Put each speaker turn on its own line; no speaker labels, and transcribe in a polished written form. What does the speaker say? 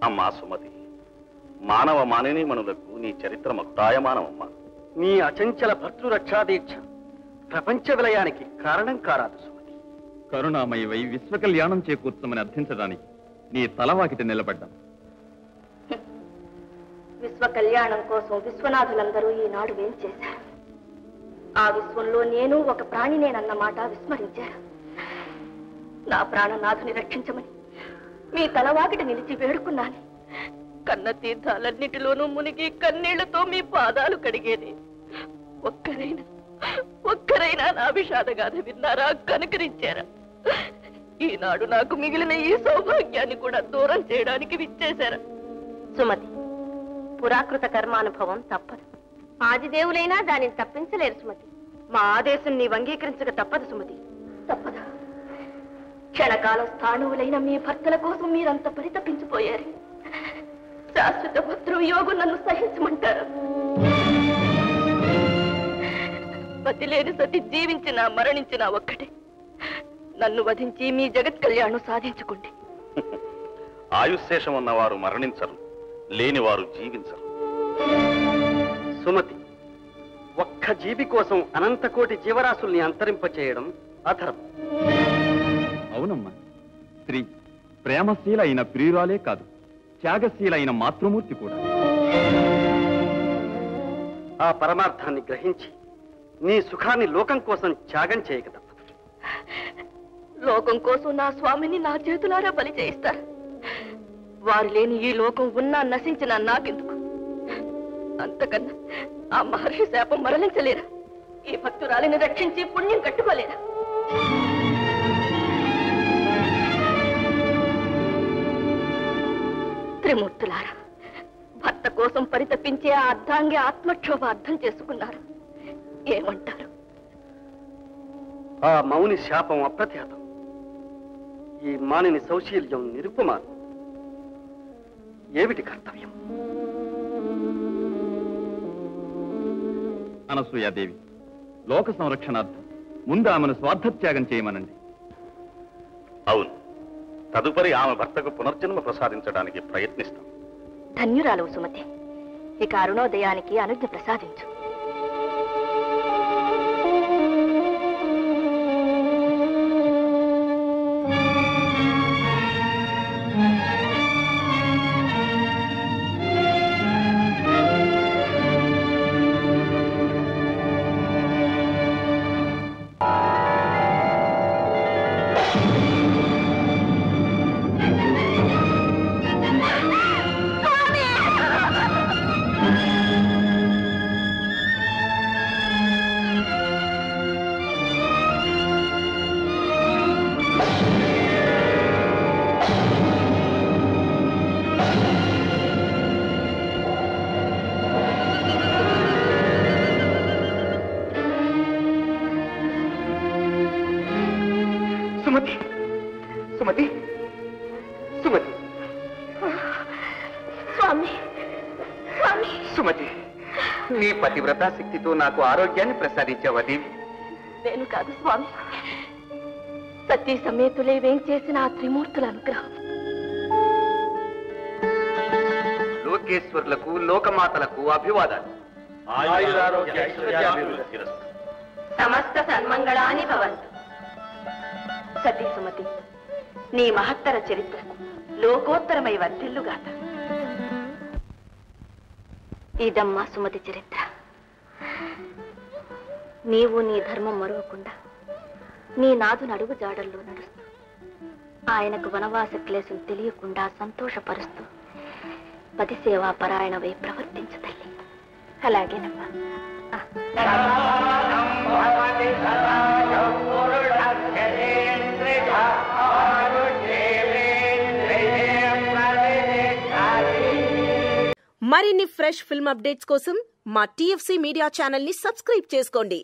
అమ్మా సుమతి, మానవ మానిని మనులకు నీ చరిత్ర మకుటాయమానమమ్మా.
నీ అచంచల భర్తృరక్షాదీక్ష ప్రపంచ విలయానికి కారణం కారాదు సుమతి.
కరుణామయవై విశ్వ కళ్యాణం చేకూర్చమని అర్థించడానికి నీ తలవాకిట నిలబడ్డాం.
విశ్వ కళ్యాణం కోసం విశ్వనాథులందరూ ఈనాడు ఏం చేశారు? ఆ విశ్వంలో నేను ఒక ప్రాణినేనన్న మాట విస్మరించారు. నా ప్రాణనాథుని రక్షించమని మీ తలవాకిట నిలిచి వేడుకున్నాను. కన్న తీర్థాలన్నిటిలోనూ మునిగి కన్నీళ్లతో మీ పాదాలు కడిగేది. ఒక్కరైనా నా విషాదగాథ విన్నారా? కనుకరించారా? ఈనాడు నాకు మిగిలిన ఈ సౌభాగ్యాన్ని కూడా దూరం చేయడానికి విచ్చేశారా? సుమతి, పురాకృత కర్మానుభవం తప్పదు. ఆదిదేవులైనా దానిని తప్పించలేరు సుమతి. మా ఆదేశం నీవు అంగీకరించక తప్పదు సుమతి. తప్పదు. క్షణకాల స్థాణువులైన మీ భర్తల కోసం మీరంత పరితపించిపోయారు. శాశ్వత భద్రయోగం నన్ను సహించమంటారు. పతిలేని సతి జీవించినా మరణించినా ఒక్కటే. నన్ను వధించి మీ జగత్ కళ్యాణం సాధించుకోండి.
ఆయుశేషం ఉన్నవారు మరణించరు, లేనివారు జీవించరు.
సుమతి, ఒక్క జీవి కోసం అనంతకోటి జీవరాశుల్ని అంతరింపచేయడం అధర్మం.
అవునమ్మా, స్త్రీ ప్రేమశీల అయిన ప్రియురాలే కాదు, త్యాగశీల అయిన మాతృమూర్తి కూడా.
ఆ పరమార్థాన్ని గ్రహించి నీ సుఖాన్ని లోకం కోసం త్యాగం చేయక తప్పదు.
లోకం కోసం నా స్వామిని నా చేతులారా బలి చేయిస్తారు. వారు లేని ఈ లోకం ఉన్నా నశించినా నాకెందుకు? అంతకన్నా ఆ మహర్షి శాపం మరలించలేరా? ఈ భక్తురాలిని రక్షించి పుణ్యం కట్టుకోలేరా? త్రిమూర్తులారా, భర్త కోసం పరితపించే ఆ అర్ధాంగి ఆత్మక్షోభ అర్థం చేసుకున్నారు. ఏమంటారు?
ఆ మౌని శాపం అప్రతిహతం, ఈ మానిని సౌశీల్యం నిరుపమానం. ఏమిటి కర్తవ్యం?
అనసూయాదేవి, లోక సంరక్షణార్థం ముందు ఆమెను స్వార్థత్యాగం చేయమనండి.
అవును, తదుపరి ఆమె భర్తకు పునర్జన్మ ప్రసాదించడానికి ప్రయత్నిస్తాం.
ధన్యురాలవు సుమతి. ఇక అరుణోదయానికి అనుజ్ఞ ప్రసాదించు.
సుమతి, సుమతి, సుమతి,
స్వామి, స్వామి.
సుమతి, నీ పతివ్రతా శక్తితో నాకు ఆరోగ్యాన్ని ప్రసాదించావా దేవి?
నేను కాదు స్వామి, సతీ సమేతులే వేంచేసిన ఆ త్రిమూర్తుల అనుగ్రహం.
లోకేశ్వరులకు లోకమాతలకు అభివాదాలు.
సమస్త సన్మంగళాని భవంతు. సతీ సుమతి, నీ మహత్తర చరిత్ర లోకోత్తరమై వర్ధిల్లుగాక. ఇదమ్మా సుమతి చరిత్ర. నీవు నీ ధర్మం మరువకుండా నీ నాదుని అడుగు జాడల్లో నడుస్తూ ఆయనకు వనవాస క్లేశం తెలియకుండా సంతోషపరుస్తూ పతి సేవా పరాయణవై ప్రవర్తించు తల్లి. అలాగేనమ్మా.
మరిన్ని ఫ్రెష్ ఫిల్మ్ అప్డేట్స్ కోసం మా TFC మీడియా ఛానల్ ని సబ్స్క్రైబ్ చేసుకోండి.